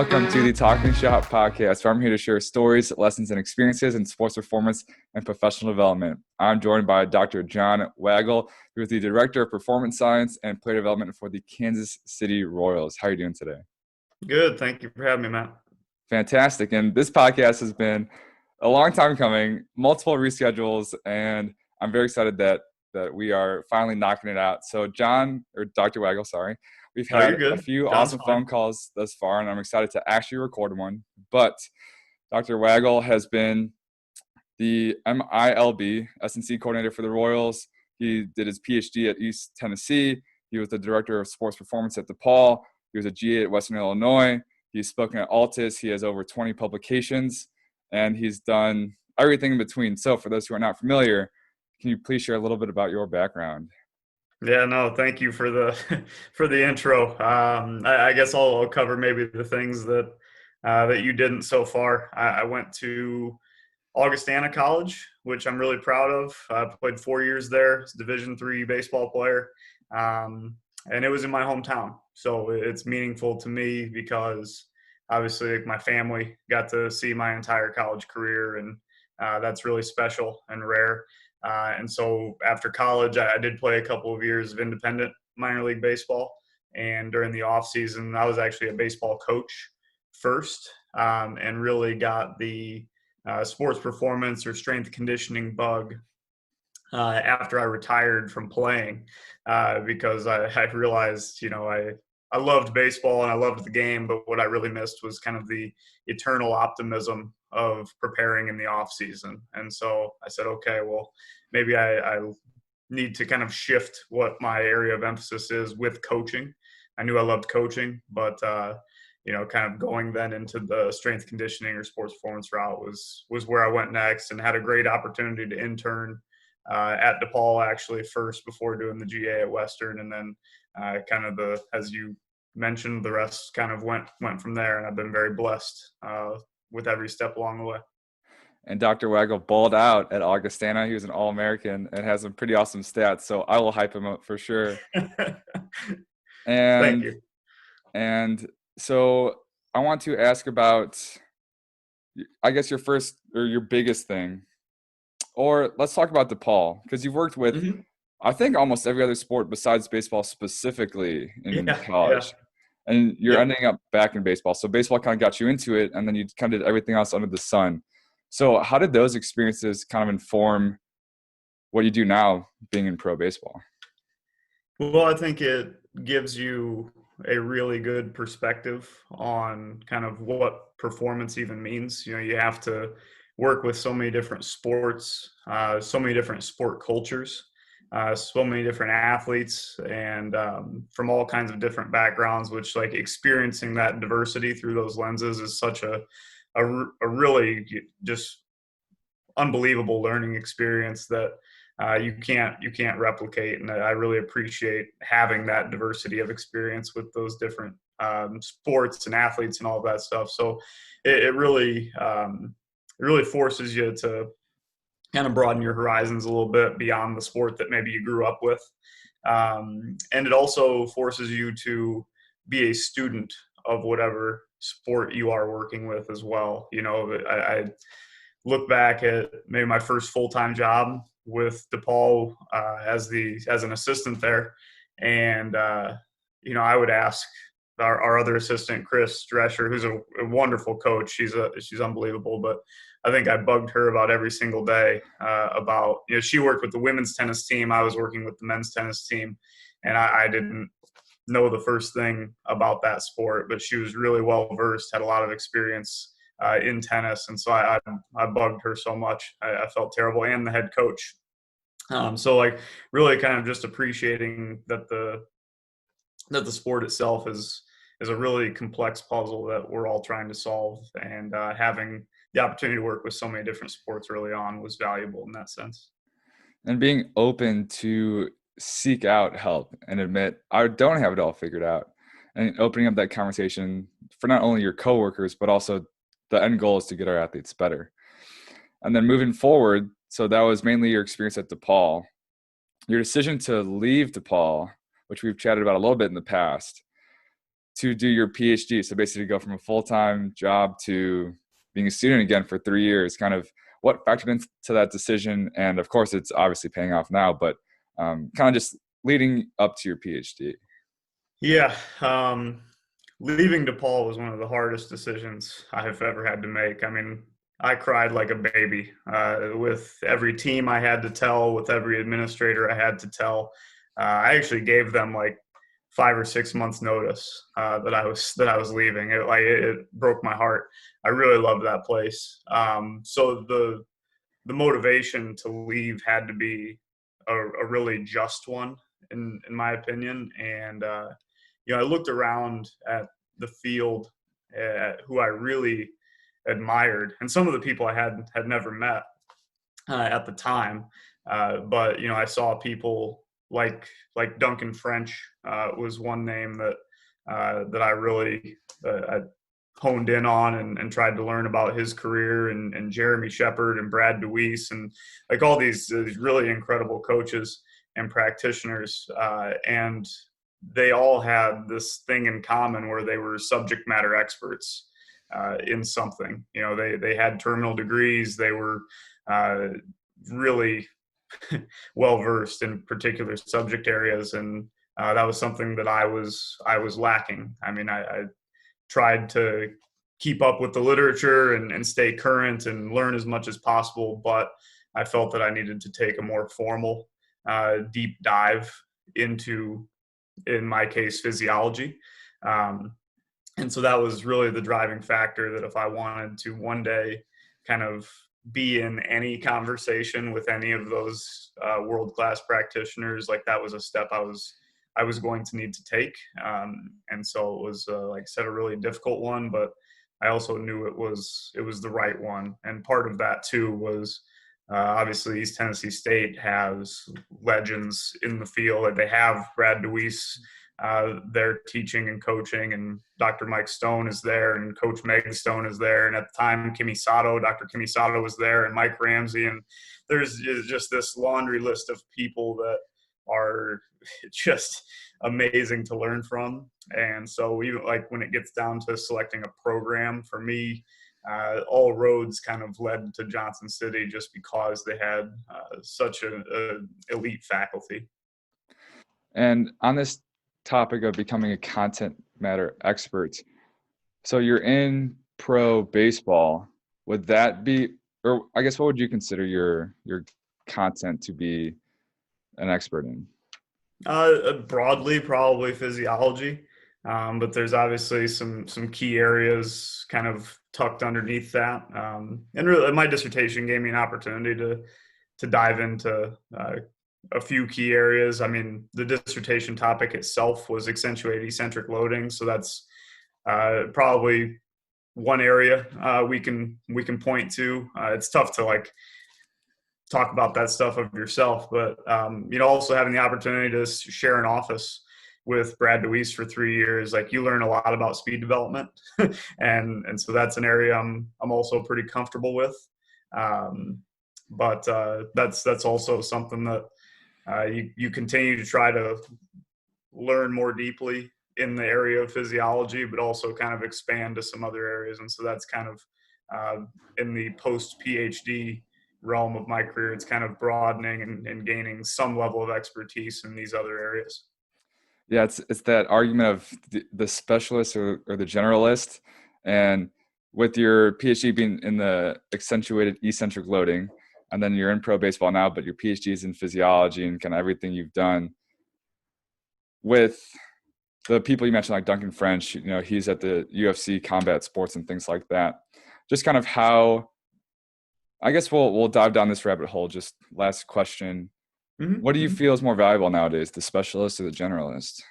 Welcome to the Talking Shop podcast, where I'm here to share stories, lessons, and experiences in sports performance and professional development. I'm joined by Dr. John Wagle, who is the Director of Performance Science and Player Development for the Kansas City Royals. How are you doing today? Good. Thank you for having me, Matt. Fantastic. And this podcast has been a long time coming, multiple reschedules, and I'm very excited that we are finally knocking it out. So Dr. Wagle, sorry. We've No, had you're good. a few John's awesome fine. phone calls thus far, and I'm excited to actually record one. But Dr. Wagle has been the MILB S&C coordinator for the Royals. He did his PhD at East Tennessee. He was the director of sports performance at DePaul. He was a GA at Western Illinois. He's spoken at Altis. He has over 20 publications, and he's done everything in between. So for those who are not familiar, can you please share a little bit about your background? Yeah, no, thank you for the for the intro. I guess I'll cover maybe the things that you didn't so far. I went to Augustana College, which I'm really proud of. I played 4 years there as a Division III baseball player, and it was in my hometown. So it's meaningful to me because obviously my family got to see my entire college career, and that's really special and rare. And so after college, I did play a couple of years of independent minor league baseball. And during the off season, I was actually a baseball coach first, and really got the sports performance or strength conditioning bug after I retired from playing, because I realized, I loved baseball and I loved the game, but what I really missed was kind of the eternal optimism of preparing in the off season. And so I said, okay, well, maybe I need to kind of shift what my area of emphasis is with coaching. I knew I loved coaching, but kind of going then into the strength conditioning or sports performance route was where I went next, and had a great opportunity to intern at DePaul actually first before doing the GA at Western, and then as you mentioned, the rest kind of went from there, and I've been very blessed with every step along the way. And Dr. Wagle balled out at Augustana. He was an All-American and has some pretty awesome stats, so I will hype him up for sure. Thank you. And so I want to ask about, I guess, your first or your biggest thing. Or let's talk about DePaul, because you've worked with, I think, almost every other sport besides baseball specifically in college. Yeah. And you're ending up back in baseball. So baseball kind of got you into it, and then you kind of did everything else under the sun. So how did those experiences kind of inform what you do now being in pro baseball? Well, I think it gives you a really good perspective on kind of what performance even means. You have to work with so many different sports, so many different sport cultures, so many different athletes, and from all kinds of different backgrounds, which, like, experiencing that diversity through those lenses is such a really just unbelievable learning experience that you can't replicate. And I really appreciate having that diversity of experience with those different sports and athletes and all of that stuff. So it really forces you to kind of broaden your horizons a little bit beyond the sport that maybe you grew up with. And it also forces you to be a student of whatever sport you are working with as well. I look back at maybe my first full-time job with DePaul as an assistant there. And, I would ask our other assistant, Chris Drescher, who's a wonderful coach. She's unbelievable, but I think I bugged her about every single day about, she worked with the women's tennis team. I was working with the men's tennis team, and I didn't know the first thing about that sport, but she was really well versed, had a lot of experience in tennis. And so I bugged her so much. I felt terrible, and the head coach. So, like, really kind of just appreciating that the sport itself is a really complex puzzle that we're all trying to solve, and having the opportunity to work with so many different sports early on was valuable in that sense. And being open to seek out help and admit, I don't have it all figured out, and opening up that conversation for not only your coworkers, but also the end goal is to get our athletes better. And then moving forward, so that was mainly your experience at DePaul. Your decision to leave DePaul, which we've chatted about a little bit in the past, to do your PhD? So basically go from a full-time job to being a student again for 3 years. Kind of what factored into that decision? And of course, it's obviously paying off now, but kind of just leading up to your PhD. Yeah. Leaving DePaul was one of the hardest decisions I have ever had to make. I mean, I cried like a baby with every team I had to tell, with every administrator I had to tell. I actually gave them like 5 or 6 months notice that I was leaving. It broke my heart. I really loved that place. So the motivation to leave had to be a really just one, in my opinion. And I looked around at the field, who I really admired, and some of the people I had never met at the time. But I saw people like Duncan French was one name that I really I honed in on and tried to learn about his career, and Jeremy Shepard and Brad DeWeese, and like all these really incredible coaches and practitioners. And they all had this thing in common where they were subject matter experts in something. They had terminal degrees. They were really well versed in particular subject areas, and that was something that I was lacking. I mean, I tried to keep up with the literature and stay current and learn as much as possible, but I felt that I needed to take a more formal, deep dive into, in my case, physiology. And so that was really the driving factor, that if I wanted to one day kind of be in any conversation with any of those world-class practitioners, like that was a step I was going to need to take. And so it was, like I said, a really difficult one, but I also knew it was the right one. And part of that too was, obviously East Tennessee State has legends in the field. Like they have Brad DeWeese there teaching and coaching, and Dr. Mike Stone is there, and Coach Meg Stone is there. And at the time, Dr. Kimi Sato was there, and Mike Ramsey. And there's just this laundry list of people that are just amazing to learn from. And so even like when it gets down to selecting a program, for me, all roads kind of led to Johnson City, just because they had such an elite faculty. And on this topic of becoming a content matter expert, so you're in pro baseball. Would that be, or I guess, what would you consider your content to be an expert in? Broadly, probably physiology, but there's obviously some key areas kind of tucked underneath that. And really, my dissertation gave me an opportunity to dive into a few key areas. I mean, the dissertation topic itself was accentuated eccentric loading, so that's probably one area we can point to. It's tough to like talk about that stuff of yourself, but also having the opportunity to share an office with Brad DeWeese for 3 years, like you learn a lot about speed development, and so that's an area I'm also pretty comfortable with. But that's also something that you continue to try to learn more deeply in the area of physiology, but also kind of expand to some other areas. And so that's kind of in the post-PhD realm of my career, it's kind of broadening and gaining some level of expertise in these other areas. Yeah, it's that argument of the specialist or the generalist. And with your PhD being in the accentuated eccentric loading, and then you're in pro baseball now, but your PhD is in physiology and kind of everything you've done. With the people you mentioned, like Duncan French, he's at the UFC combat sports and things like that. Just kind of how, I guess we'll dive down this rabbit hole. Just last question. Mm-hmm. What do you feel is more valuable nowadays, the specialist or the generalist?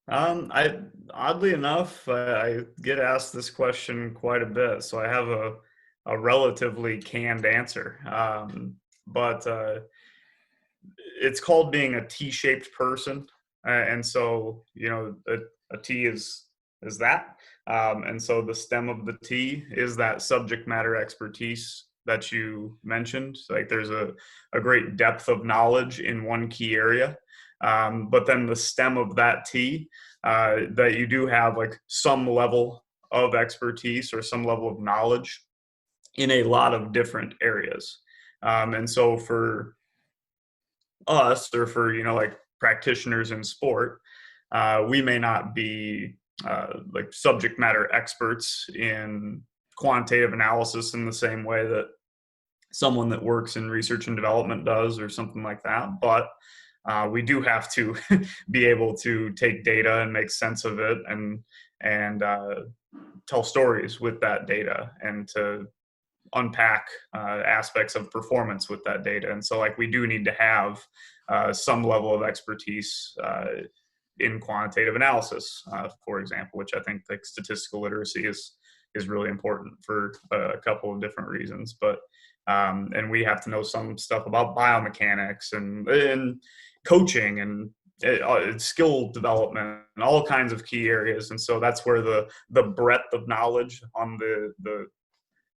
Oddly enough, I get asked this question quite a bit, so I have a relatively canned answer. But it's called being a T-shaped person, and so a T is that, and so the stem of the T is that subject matter expertise that you mentioned. Like there's a great depth of knowledge in one key area, But then the stem of that T, that you do have like some level of expertise or some level of knowledge in a lot of different areas. And so for us, or for, like practitioners in sport, we may not be like subject matter experts in quantitative analysis in the same way that someone that works in research and development does, or something like that. But we do have to be able to take data and make sense of it, and tell stories with that data, and to unpack aspects of performance with that data. And so, like, we do need to have some level of expertise in quantitative analysis, for example, which I think like statistical literacy is really important for a couple of different reasons. But and we have to know some stuff about biomechanics and coaching and skill development and all kinds of key areas. And so that's where the breadth of knowledge on the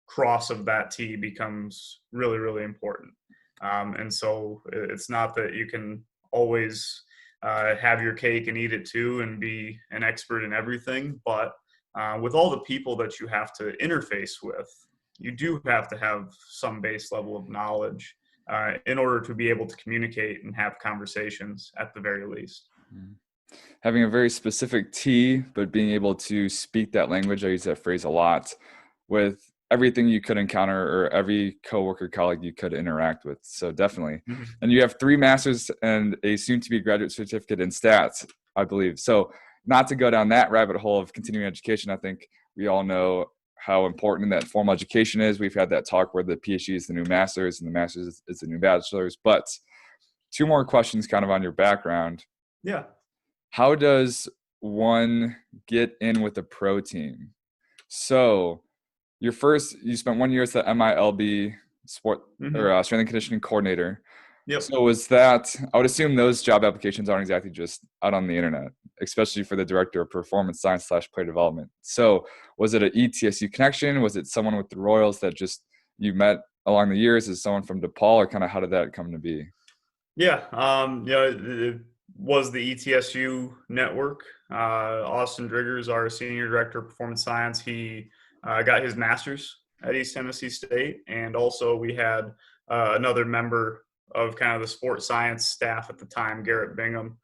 cross of that T becomes really, really important. And so it's not that you can always have your cake and eat it too and be an expert in everything, but with all the people that you have to interface with, you do have to have some base level of knowledge in order to be able to communicate and have conversations at the very least. Having a very specific T, but being able to speak that language, I use that phrase a lot, with everything you could encounter or every coworker, colleague you could interact with. So definitely. Mm-hmm. And you have 3 masters and a soon-to-be graduate certificate in stats, I believe. So not to go down that rabbit hole of continuing education, I think we all know how important that formal education is. We've had that talk where the PhD is the new master's and the master's is the new bachelor's. But 2 more questions kind of on your background. Yeah. How does one get in with a pro team? So you spent 1 year as the MILB sport or strength and conditioning coordinator. Yep. So was that, I would assume those job applications aren't exactly just out on the internet, especially for the director of performance science / player development. So was it an ETSU connection? Was it someone with the Royals that just you met along the years? Is someone from DePaul, or kind of how did that come to be? Yeah. It was the ETSU network. Austin Driggers, our senior director of performance science, he got his master's at East Tennessee State. And also we had another member of kind of the sports science staff at the time, Garrett Bingham,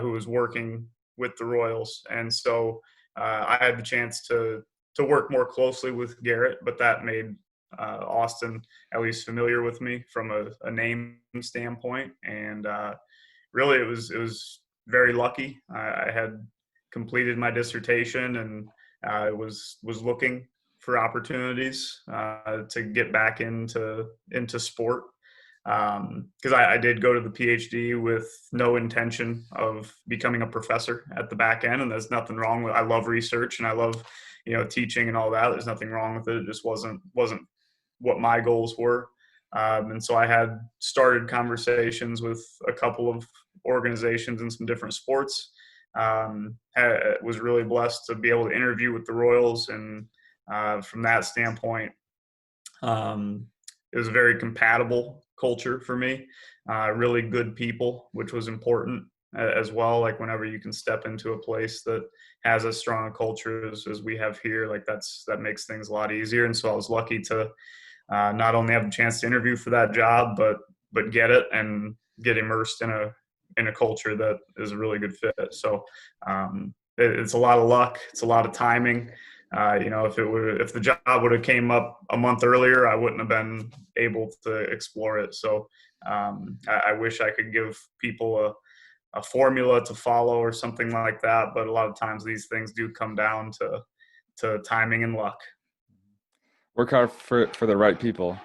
who was working with the Royals. And so I had the chance to work more closely with Garrett, but that made Austin at least familiar with me from a name standpoint. And really it was very lucky. I had completed my dissertation, and I was looking for opportunities to get back into sport. Because I did go to the PhD with no intention of becoming a professor at the back end, and there's nothing wrong with. I love research and I love teaching and all that. There's nothing wrong with it. It just wasn't what my goals were, and so I had started conversations with a couple of organizations in some different sports. Was really blessed to be able to interview with the Royals, and from that standpoint, it was a very compatible culture for me, really good people, which was important as well. Like whenever you can step into a place that has as strong a culture as we have here, like that makes things a lot easier. And so I was lucky to not only have the chance to interview for that job, but get it and get immersed in a culture that is a really good fit. So it's a lot of luck. It's a lot of timing. If the job would have came up a month earlier, I wouldn't have been able to explore it. So I wish I could give people a formula to follow or something like that. But a lot of times these things do come down to timing and luck. Work hard for the right people.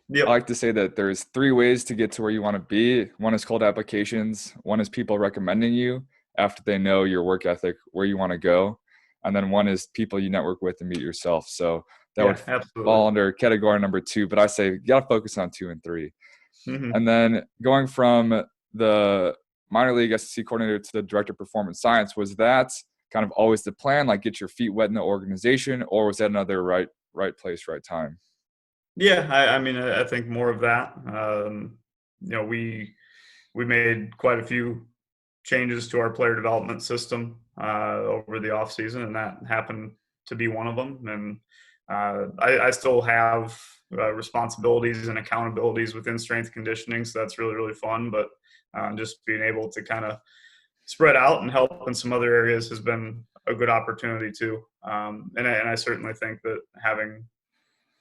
Yep. I like to say that there's 3 ways to get to where you want to be. One is cold applications. One is people recommending you after they know your work ethic, where you want to go. And then one is people you network with and meet yourself. So that would absolutely fall under category number 2. But I say you got to focus on 2 and 3. Mm-hmm. And then going from the minor league SEC coordinator to the director of performance science, was that kind of always the plan, like get your feet wet in the organization, or was that another right place, right time? Yeah, I mean, I think more of that. We made quite a few changes to our player development system over the off season, and that happened to be one of them. And I still have responsibilities and accountabilities within strength conditioning, so that's really, really fun. But just being able to kind of spread out and help in some other areas has been a good opportunity too. And I certainly think that having,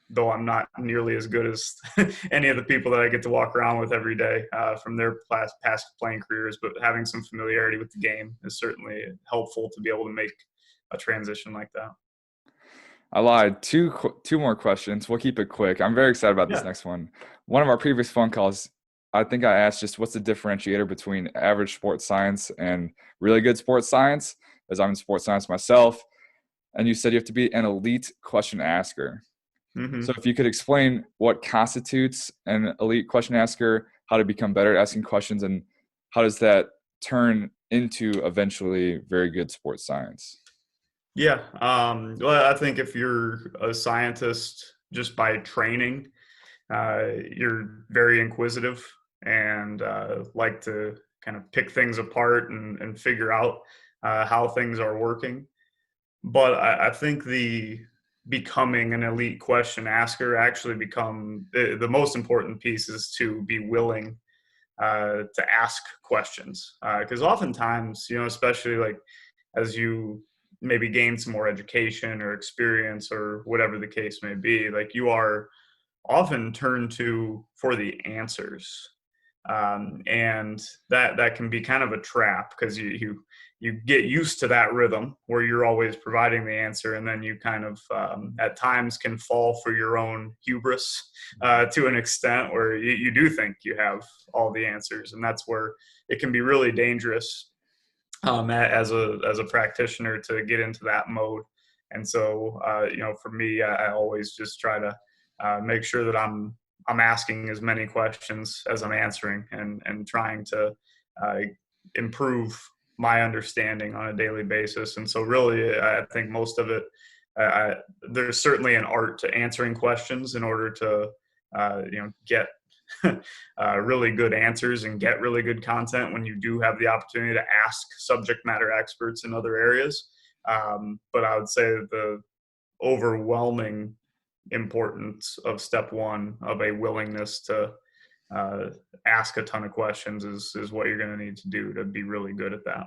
though I'm not nearly as good as any of the people that I get to walk around with every day from their past playing careers, but having some familiarity with the game is certainly helpful to be able to make a transition like that. I lied. Two more questions. We'll keep it quick. I'm very excited about this next one. One of our previous phone calls, I think I asked just what's the differentiator between average sports science and really good sports science, as I'm in sports science myself. And you said you have to be an elite question asker. Mm-hmm. So if you could explain what constitutes an elite question asker, how to become better at asking questions, and how does that turn into eventually very good sports science? Yeah. Well, I think if you're a scientist just by training, you're very inquisitive and like to kind of pick things apart and figure out how things are working. But I think the becoming an elite question asker actually become the most important piece is to be willing to ask questions. Because oftentimes, especially like as you maybe gain some more education or experience or whatever the case may be, like you are often turned to for the answers. And that can be kind of a trap because you get used to that rhythm where you're always providing the answer, and then you kind of at times can fall for your own hubris to an extent where you do think you have all the answers, and that's where it can be really dangerous as a practitioner to get into that mode. And so for me, I always just try to make sure that I'm asking as many questions as I'm answering, and trying to improve my understanding on a daily basis. And so really, I think most of it, there's certainly an art to answering questions in order to, get really good answers and get really good content when you do have the opportunity to ask subject matter experts in other areas. But I would say that the overwhelming importance of step one of a willingness to ask a ton of questions is what you're going to need to do to be really good at that.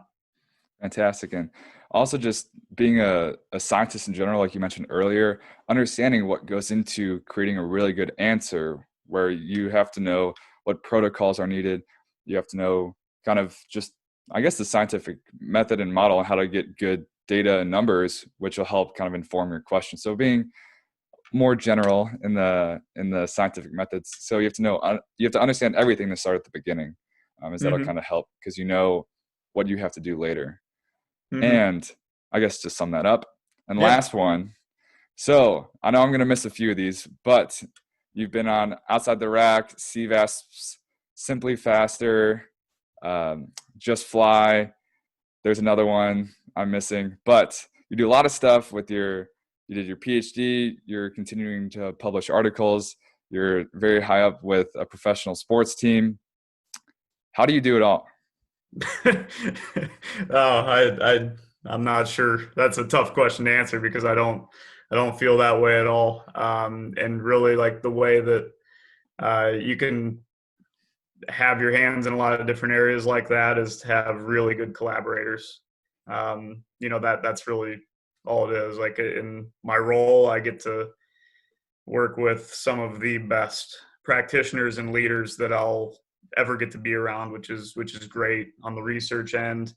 Fantastic. And also just being a scientist in general, like you mentioned earlier, understanding what goes into creating a really good answer, where you have to know what protocols are needed. You have to know kind of just, I guess, the scientific method and model and how to get good data and numbers, which will help kind of inform your question. So being more general in the scientific methods. So you have to understand everything to start at the beginning. That'll kind of help because you know what you have to do later. And I guess to sum that up, and last one. So I know I'm going to miss a few of these, but you've been on Outside the Rack, CVASPs, Simply Faster, Just Fly. There's another one I'm missing, but you do a lot of stuff with you did your PhD, you're continuing to publish articles, you're very high up with a professional sports team. How do you do it all? I'm not sure. That's a tough question to answer because I don't feel that way at all. And really, like the way that you can have your hands in a lot of different areas like that is to have really good collaborators. That's really all it is. Like in my role, I get to work with some of the best practitioners and leaders that I'll ever get to be around, which is great on the research end.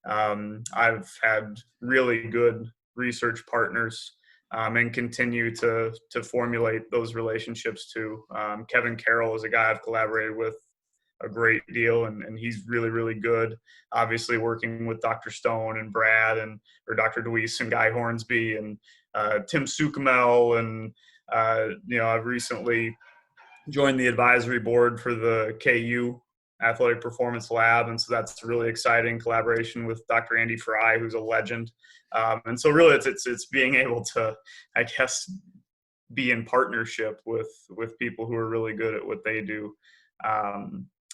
I've had really good research partners and continue to formulate those relationships too. Kevin Carroll is a guy I've collaborated with a great deal, and he's really, really good. Obviously working with Dr. Stone and Brad or Dr. Deweese and Guy Hornsby and Tim Sukamel. And, I've recently joined the advisory board for the KU Athletic Performance Lab. And so that's really exciting collaboration with Dr. Andy Fry, who's a legend. And so really it's being able to, I guess, be in partnership with people who are really good at what they do.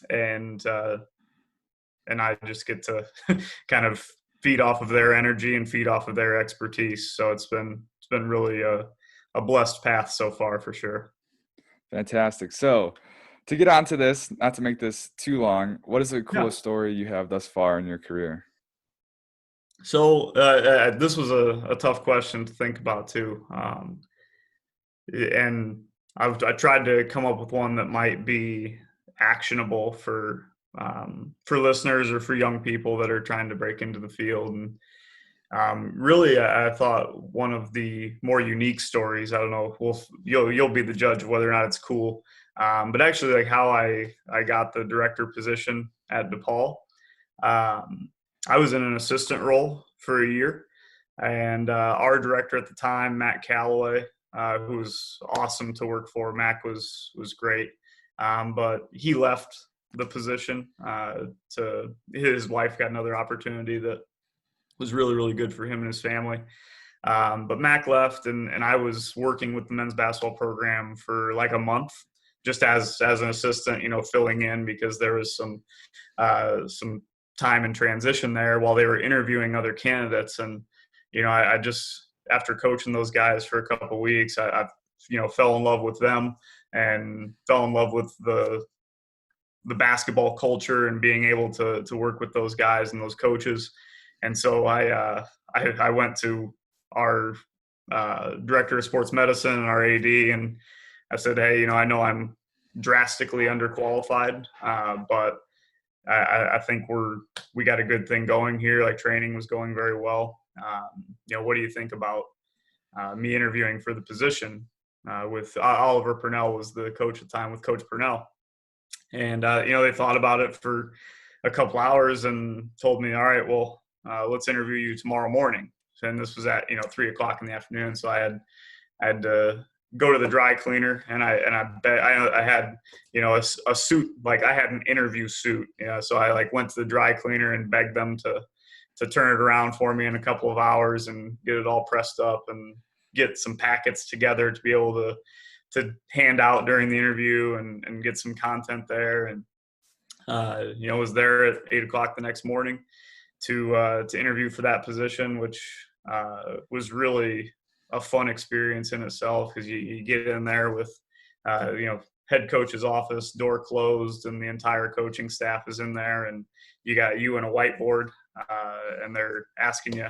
And and I just get to kind of feed off of their energy and feed off of their expertise. So it's been really a blessed path so far, for sure. Fantastic. So to get onto this, not to make this too long, what is the coolest story you have thus far in your career? So this was a tough question to think about too. And I tried to come up with one that might be actionable for listeners or for young people that are trying to break into the field. And really, I thought one of the more unique stories. I don't know. You'll be the judge of whether or not it's cool. But actually, like how I got the director position at DePaul. I was in an assistant role for a year, and our director at the time, Matt Calloway, who was awesome to work for. Mac was great, but he left the position to his wife got another opportunity that was really, really good for him and his family. But Mac left, and I was working with the men's basketball program for like a month, just as an assistant, filling in because there was some time in transition there while they were interviewing other candidates. And I just, after coaching those guys for a couple of weeks, I fell in love with them and fell in love with the basketball culture and being able to work with those guys and those coaches. And so I went to our director of sports medicine and our AD, and I said, hey, I know I'm drastically underqualified, but I think we got a good thing going here. Like training was going very well. What do you think about me interviewing for the position with Oliver Purnell was the coach at the time with Coach Purnell. And, they thought about it for a couple hours and told me, all right, well, let's interview you tomorrow morning. And this was at, 3:00 in the afternoon. So I had to go to the dry cleaner, and I had, a suit, like I had an interview suit. So I went to the dry cleaner and begged them to turn it around for me in a couple of hours and get it all pressed up and get some packets together to be able to hand out during the interview and get some content there. And, was there at 8:00 the next morning to interview for that position, which was really a fun experience in itself because you get in there with, head coach's office, door closed, and the entire coaching staff is in there, and you got you and a whiteboard, and they're asking you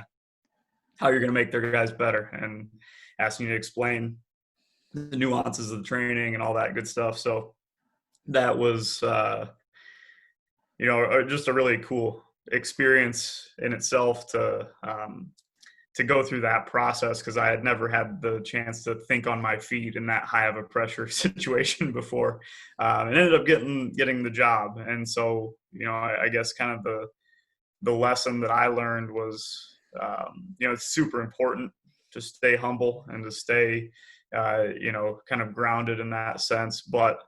how you're going to make their guys better and asking you to explain the nuances of the training and all that good stuff. So that was, just a really cool experience in itself to go through that process, because I had never had the chance to think on my feet in that high of a pressure situation before, and ended up getting the job. And so, I guess kind of the lesson that I learned was, it's super important to stay humble and to stay, kind of grounded in that sense. But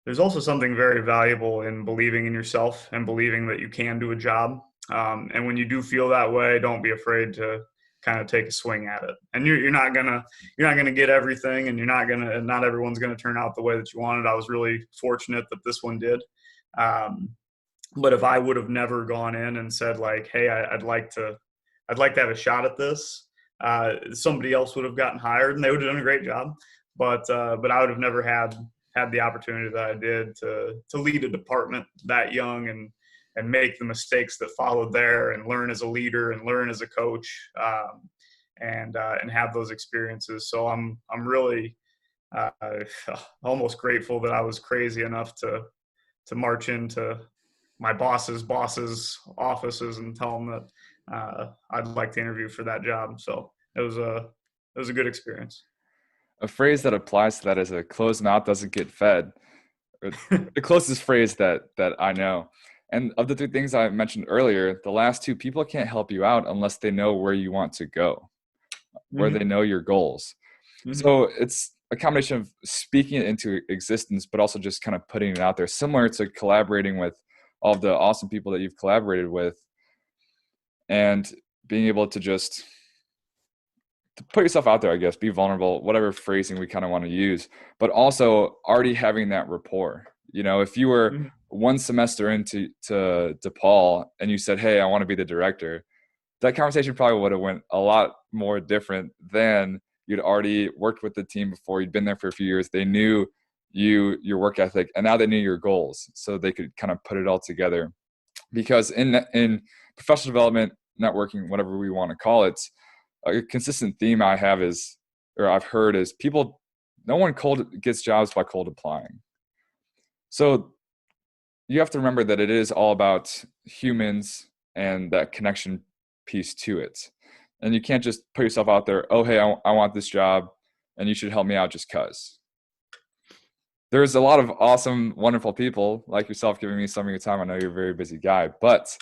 there's also something very valuable in believing in yourself and believing that you can do a job. And when you do feel that way, don't be afraid to kind of take a swing at it. And you're not gonna get everything, and not everyone's gonna turn out the way that you wanted. I was really fortunate that this one did. But if I would have never gone in and said like, hey, I'd like to have a shot at this, somebody else would have gotten hired and they would have done a great job. But I would have never had the opportunity that I did to lead a department that young and make the mistakes that followed there and learn as a leader and learn as a coach, and have those experiences. So I'm really almost grateful that I was crazy enough to march into my boss's offices and tell them that I'd like to interview for that job. So it was a good experience. A phrase that applies to that is a closed mouth doesn't get fed. The closest phrase that I know. And of the three things I mentioned earlier, the last two, people can't help you out unless they know where you want to go, where they know your goals. So it's a combination of speaking it into existence, but also just kind of putting it out there, similar to collaborating with all of the awesome people that you've collaborated with, and being able to just to put yourself out there, I guess, be vulnerable, whatever phrasing we kind of want to use, but also already having that rapport. If you were one semester into DePaul and you said, hey, I want to be the director, that conversation probably would have went a lot more different than you'd already worked with the team before. You'd been there for a few years. They knew your work ethic, and now they knew your goals, so they could kind of put it all together. Because in professional development, networking, whatever we want to call it, a consistent theme I've heard is no one gets jobs by cold applying. So you have to remember that it is all about humans and that connection piece to it. And you can't just put yourself out there, oh, hey, I want this job and you should help me out just because. There's a lot of awesome, wonderful people like yourself giving me some of your time. I know you're a very busy guy, but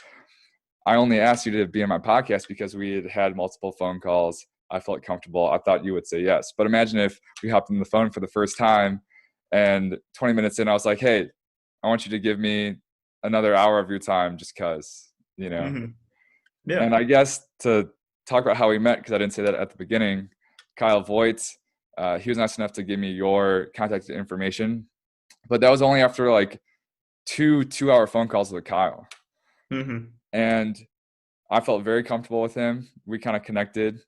I only asked you to be on my podcast because we had multiple phone calls. I felt comfortable. I thought you would say yes. But imagine if we hopped on the phone for the first time and 20 minutes in, I was like, hey, I want you to give me another hour of your time just because, Mm-hmm. Yeah. And I guess to talk about how we met, because I didn't say that at the beginning, Kyle Voigt, he was nice enough to give me your contact information, but that was only after like two-hour phone calls with Kyle. Mm-hmm. And I felt very comfortable with him. We kind of connected.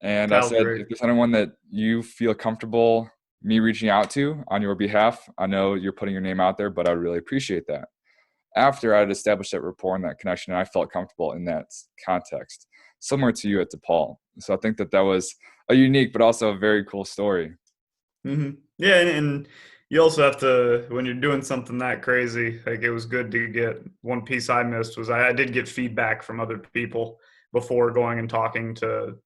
And Kyle's I said, great. if there's anyone that you feel comfortable me reaching out to on your behalf, I know you're putting your name out there, but I really appreciate that. After I had established that rapport and that connection, and I felt comfortable in that context, similar to you at DePaul. So I think that was a unique but also a very cool story. Mm-hmm. Yeah, and you also have to, when you're doing something that crazy, like it was good to get, one piece I missed was I did get feedback from other people before going and talking to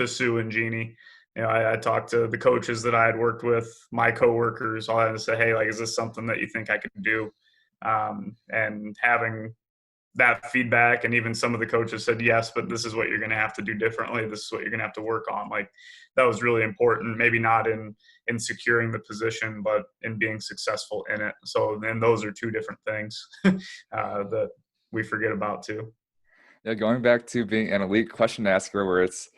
Sue and Jeannie. I talked to the coaches that I had worked with, my coworkers. All I had to say, hey, like, is this something that you think I could do? And having that feedback, and even some of the coaches said yes, but this is what you're going to have to do differently. This is what you're going to have to work on. Like, that was really important. Maybe not in securing the position, but in being successful in it. So then those are two different things that we forget about too. Yeah, going back to being an elite question asker, where it's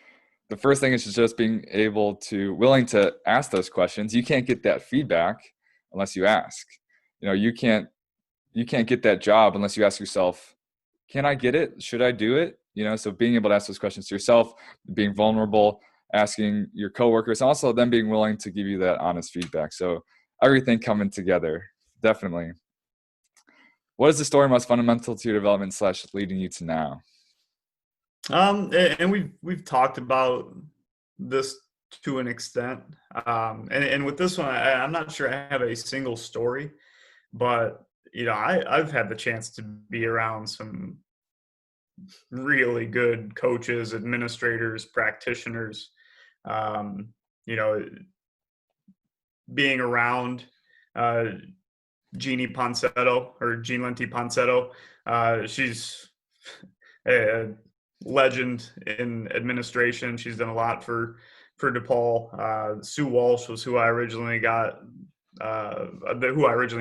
the first thing is just being willing to ask those questions. You can't get that feedback unless you ask. You can't get that job unless you ask yourself, can I get it? Should I do it? So being able to ask those questions to yourself, being vulnerable, asking your coworkers, and also them being willing to give you that honest feedback. So everything coming together, definitely. What is the story most fundamental to your development / leading you to now? And we've talked about this to an extent. And with this one, I'm not sure I have a single story, but I've had the chance to be around some really good coaches, administrators, practitioners. You know, being around Jeannie Ponsetto, or Jean Lenti Ponsetto, she's a legend in administration. She's done a lot for DePaul. Sue Walsh was who I originally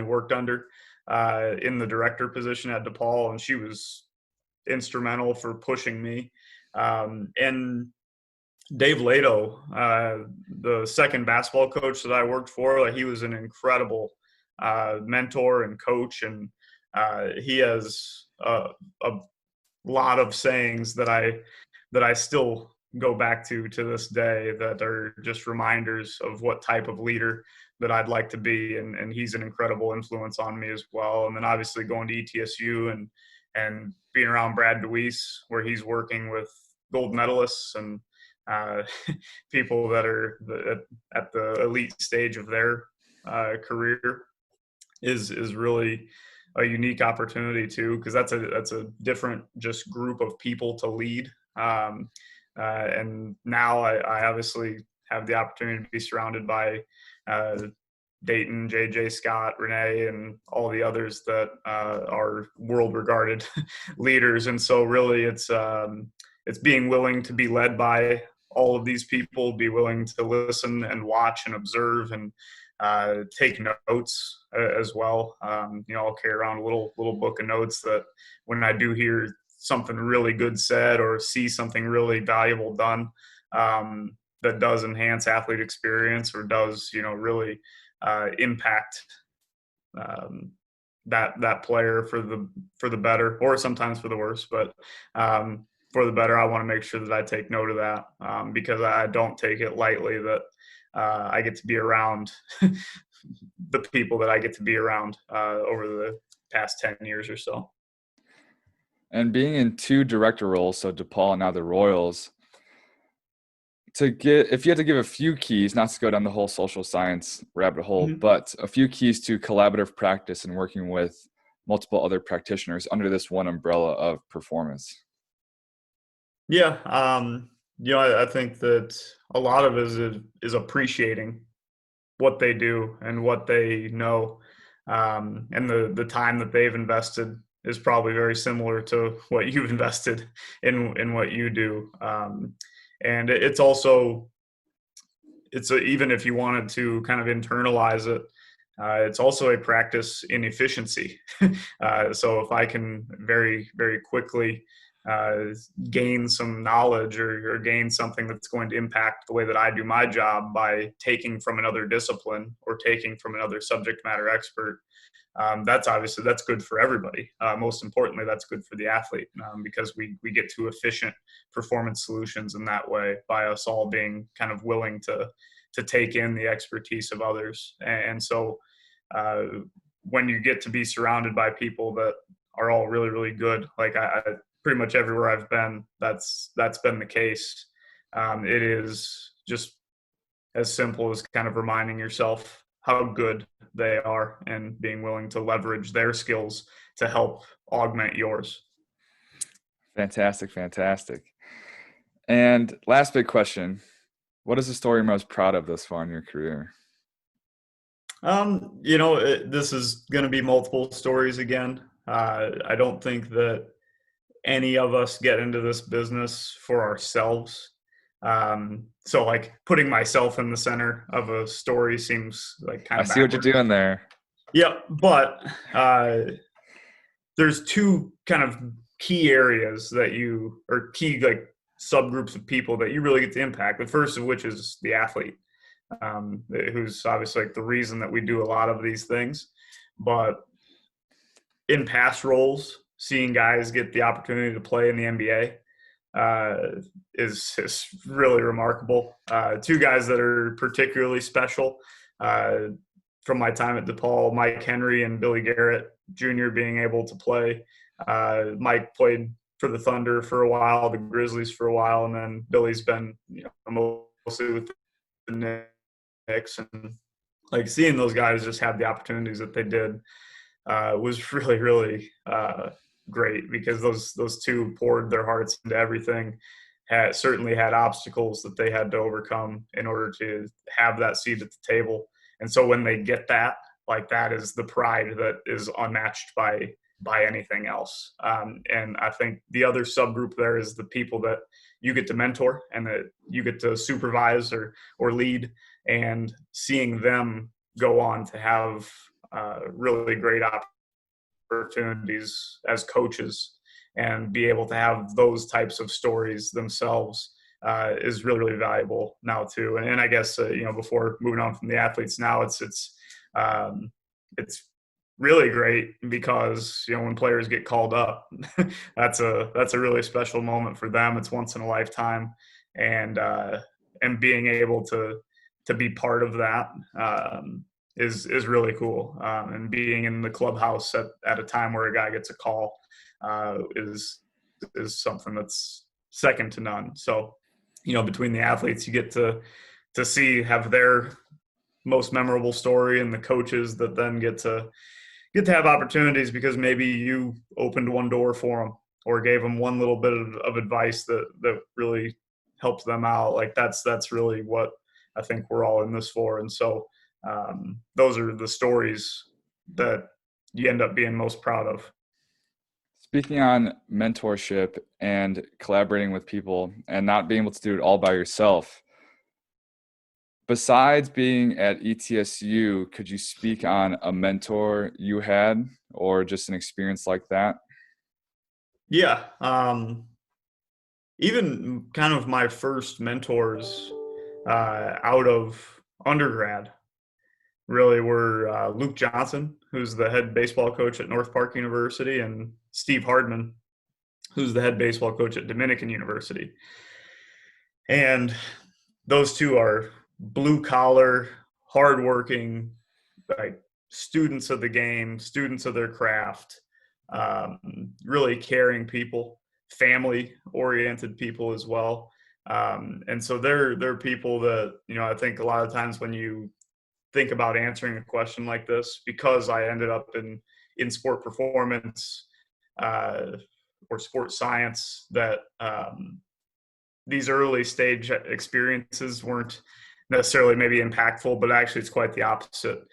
worked under in the director position at DePaul, and she was instrumental for pushing me. And Dave Lato, the second basketball coach that I worked for, like, he was an incredible mentor and coach, and he has a lot of sayings that I still go back to this day that are just reminders of what type of leader that I'd like to be. And he's an incredible influence on me as well. And then obviously going to ETSU and being around Brad DeWeese, where he's working with gold medalists and people that are at the elite stage of their career is really a unique opportunity too, because that's a different just group of people to lead. And now I obviously have the opportunity to be surrounded by Dayton, JJ Scott, Renee, and all the others that are world-regarded leaders. And so really it's being willing to be led by all of these people, be willing to listen and watch and observe and take notes as well. I'll carry around a little book of notes that when I do hear something really good said or see something really valuable done that does enhance athlete experience or does, really impact that player for the better, or sometimes for the worse, but for the better, I want to make sure that I take note of that, because I don't take it lightly that I get to be around the people that I get to be around over the past 10 years or so. And being in two director roles, so DePaul and now the Royals, if you had to give a few keys, not to go down the whole social science rabbit hole, but a few keys to collaborative practice and working with multiple other practitioners under this one umbrella of performance. Yeah. I think that a lot of it is appreciating what they do and what they know. And the time that they've invested is probably very similar to what you've invested in what you do. And it's also, even if you wanted to kind of internalize it, it's also a practice in efficiency. So if I can very, very quickly gain some knowledge or gain something that's going to impact the way that I do my job by taking from another discipline or taking from another subject matter expert, that's good for everybody. Most importantly, that's good for the athlete, because we get to efficient performance solutions in that way by us all being kind of willing to take in the expertise of others. And so when you get to be surrounded by people that are all really, really good, like I pretty much everywhere I've been, that's been the case. It is just as simple as kind of reminding yourself how good they are and being willing to leverage their skills to help augment yours. Fantastic. And last big question, what is the story you're most proud of thus far in your career? This is going to be multiple stories again. I don't think that any of us get into this business for ourselves. So like putting myself in the center of a story seems like kind of I see what you're doing there. Yeah, but there's two kind of key areas or key like subgroups of people that you really get to impact. The first of which is the athlete, who's obviously like the reason that we do a lot of these things. But in past roles, seeing guys get the opportunity to play in the NBA is really remarkable. Two guys that are particularly special from my time at DePaul, Mike Henry and Billy Garrett Jr. being able to play. Mike played for the Thunder for a while, the Grizzlies for a while, and then Billy's been mostly with the Knicks. And like seeing those guys just have the opportunities that they did was really, really great, because those two poured their hearts into everything. Certainly had obstacles that they had to overcome in order to have that seat at the table. And so when they get that, like that is the pride that is unmatched by anything else. And I think the other subgroup there is the people that you get to mentor and that you get to supervise or lead, and seeing them go on to have really great opportunities as coaches and be able to have those types of stories themselves is really, really valuable now too. And I guess, before moving on from the athletes now, it's really great because, when players get called up, that's a really special moment for them. It's once in a lifetime. And being able to be part of that is really cool. And being in the clubhouse at a time where a guy gets a call is something that's second to none. So, between the athletes, you get to have their most memorable story, and the coaches that then get to have opportunities because maybe you opened one door for them or gave them one little bit of advice that really helped them out. Like that's really what I think we're all in this for. And so those are the stories that you end up being most proud of. Speaking on mentorship and collaborating with people and not being able to do it all by yourself, besides being at ETSU, could you speak on a mentor you had or just an experience like that? Yeah. Even kind of my first mentors out of undergrad, really were Luke Johnson, who's the head baseball coach at North Park University, and Steve Hardman, who's the head baseball coach at Dominican University. And those two are blue collar, hardworking, like students of the game, students of their craft, really caring people, family oriented people as well. And so they're people that, I think a lot of times when you think about answering a question like this, because I ended up in sport performance or sports science, that these early stage experiences weren't necessarily maybe impactful, but actually it's quite the opposite.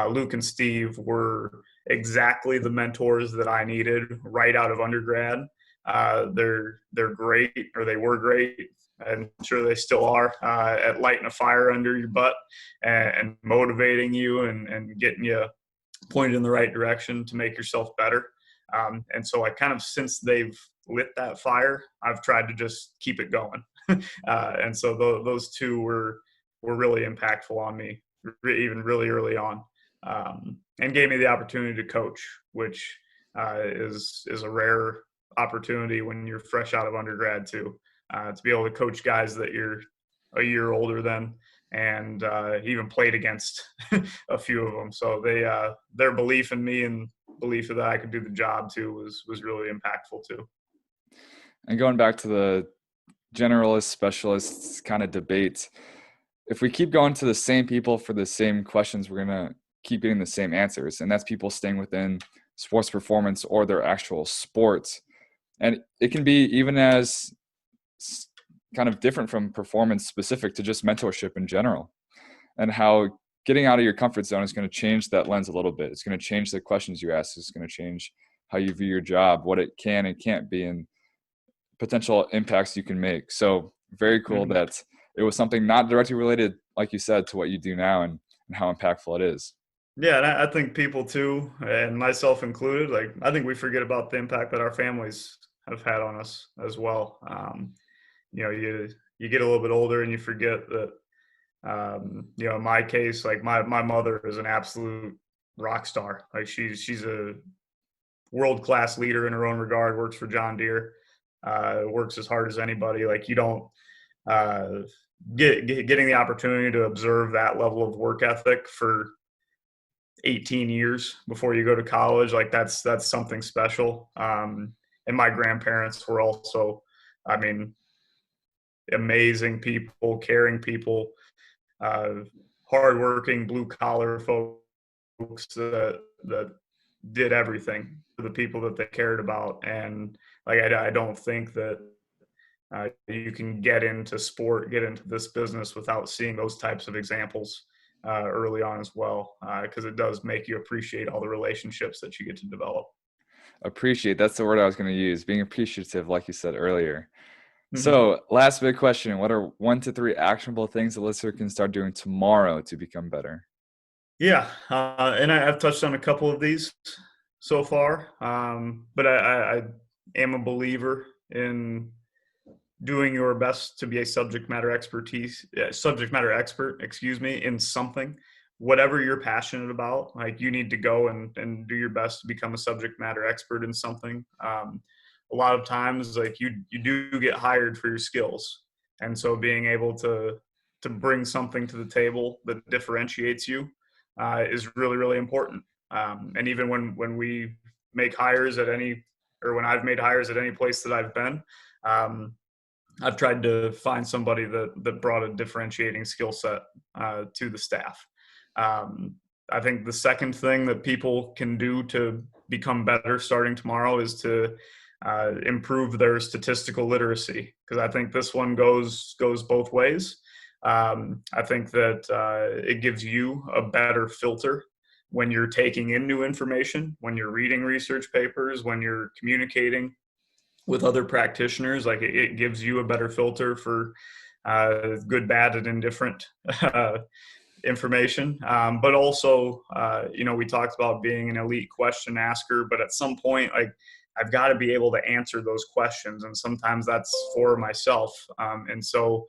Luke and Steve were exactly the mentors that I needed right out of undergrad. They're great, or they were great. I'm sure they still are, at lighting a fire under your butt and motivating you and getting you pointed in the right direction to make yourself better. And so I kind of, since they've lit that fire, I've tried to just keep it going. And so those two were really impactful on me, even really early on, and gave me the opportunity to coach, which is a rare opportunity when you're fresh out of undergrad too, to be able to coach guys that you're a year older than, and even played against a few of them. So their belief in me and belief that I could do the job too was really impactful too. And going back to the generalist specialists kind of debate, if we keep going to the same people for the same questions, we're going to keep getting the same answers. And that's people staying within sports performance or their actual sports. And it can be even as kind of different from performance specific to just mentorship in general, and how getting out of your comfort zone is going to change that lens a little bit. It's going to change the questions you ask. It's going to change how you view your job, what it can and can't be, and potential impacts you can make. So very cool that it was something not directly related, like you said, to what you do now and how impactful it is. Yeah, and I think people too, and myself included, like I think we forget about the impact that our families have had on us as well. You get a little bit older and you forget that, in my case, like my mother is an absolute rock star. Like she's a world-class leader in her own regard, works for John Deere, works as hard as anybody. Like you don't getting the opportunity to observe that level of work ethic for 18 years before you go to college, like that's something special. And my grandparents were also, I mean, amazing people, caring people, hardworking, blue collar folks that did everything for the people that they cared about. And like I don't think that you can get into this business without seeing those types of examples early on as well, because it does make you appreciate all the relationships that you get to develop. Appreciate, that's the word I was going to use, being appreciative, like you said earlier. Mm-hmm. So last big question, what are 1 to 3 actionable things the listener can start doing tomorrow to become better? Yeah, and I've touched on a couple of these so far, but I am a believer in doing your best to be a subject matter expert, in something, whatever you're passionate about. Like you need to go and do your best to become a subject matter expert in something. A lot of times, like you do get hired for your skills, and so being able to bring something to the table that differentiates you is really, really important. And even when we make hires at when I've made hires at any place that I've been, I've tried to find somebody that brought a differentiating skill set to the staff. I think the second thing that people can do to become better starting tomorrow is to improve their statistical literacy, because I think this one goes both ways. I think that it gives you a better filter when you're taking in new information, when you're reading research papers, when you're communicating with other practitioners. Like it gives you a better filter for good, bad, and indifferent information. But also, we talked about being an elite question asker, but at some point, like I've got to be able to answer those questions. And sometimes that's for myself. And so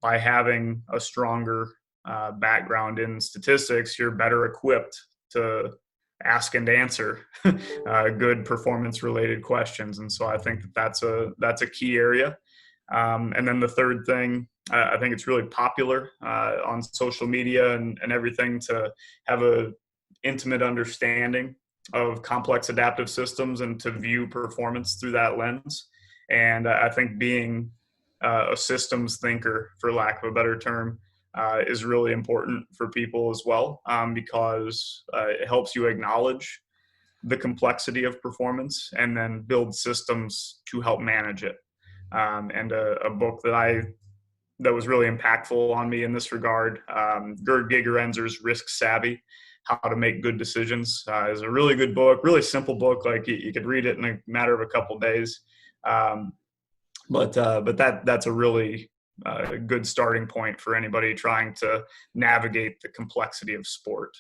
by having a stronger background in statistics, you're better equipped to ask and answer good performance related questions. And so I think that's a key area. And then the third thing, I think it's really popular on social media and everything to have a intimate understanding of complex adaptive systems and to view performance through that lens. And I think being a systems thinker, for lack of a better term, is really important for people as well, because it helps you acknowledge the complexity of performance and then build systems to help manage it. And a book that was really impactful on me in this regard, Gerd Gigerenzer's Risk Savvy, How to Make Good Decisions, is a really good book, really simple book. Like you could read it in a matter of a couple days. But that's a really good starting point for anybody trying to navigate the complexity of sport.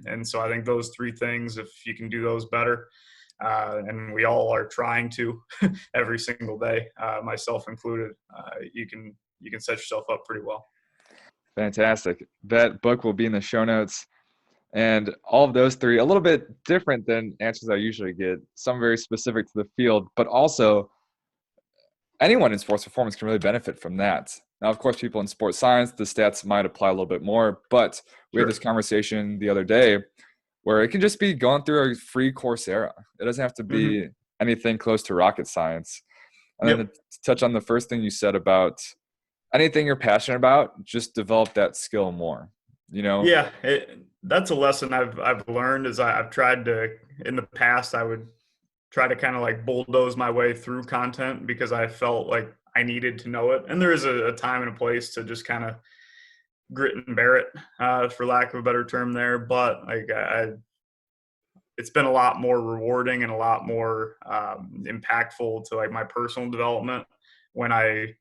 And so I think those three things, if you can do those better, and we all are trying to every single day, myself included, you can set yourself up pretty well. Fantastic. That book will be in the show notes. And all of those three, a little bit different than answers I usually get, some very specific to the field, but also anyone in sports performance can really benefit from that. Now, of course, people in sports science, the stats might apply a little bit more, but we had this conversation the other day where it can just be going through a free Coursera. It doesn't have to be anything close to rocket science. And then to touch on the first thing you said about anything you're passionate about, just develop that skill more, you know? Yeah, that's a lesson I've learned is I've tried to, in the past, I would try to kind of like bulldoze my way through content because I felt like I needed to know it. And there is a time and a place to just kind of grit and bear it, for lack of a better term there. But like it's been a lot more rewarding and a lot more impactful to like my personal development when I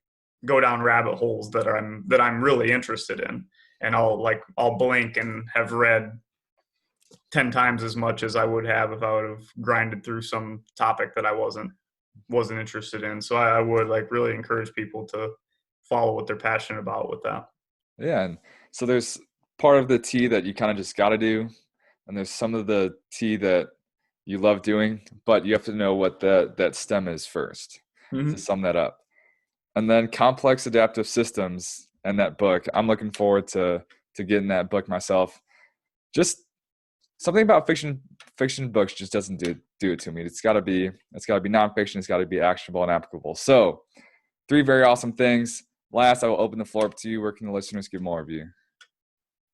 go down rabbit holes that I'm really interested in. And I'll blink and have read 10 times as much as I would have if I would have grinded through some topic that I wasn't interested in. So I would like really encourage people to follow what they're passionate about with that. Yeah. And so there's part of the T that you kind of just got to do. And there's some of the T that you love doing, but you have to know what that stem is first to sum that up. And then complex adaptive systems and that book, I'm looking forward to getting that book myself. Just something about fiction books just doesn't do it to me. It's got to be nonfiction. It's got to be actionable and applicable. So 3 very awesome things. Last, I will open the floor up to you. Where can the listeners get more of you?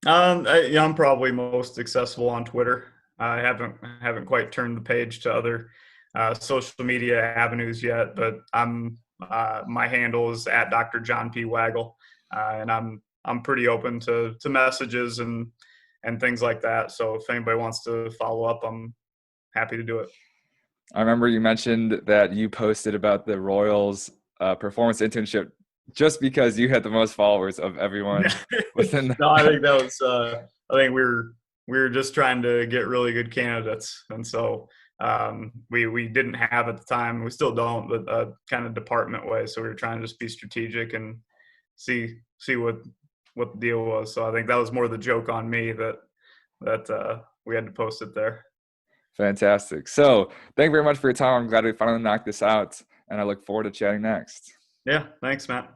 I'm probably most accessible on Twitter. I haven't quite turned the page to other social media avenues yet, but my handle is at Dr. John P. Wagle, and I'm pretty open to messages and things like that. So if anybody wants to follow up, I'm happy to do it. I remember you mentioned that you posted about the Royals performance internship just because you had the most followers of everyone within the- No, I think that was I think we were just trying to get really good candidates, and so we didn't have at the time, we still don't, but a kind of department way. So we were trying to just be strategic and see what the deal was. So I think that was more the joke on me that we had to post it there. Fantastic. So thank you very much for your time. I'm glad we finally knocked this out, and I look forward to chatting next. Yeah, thanks, Matt.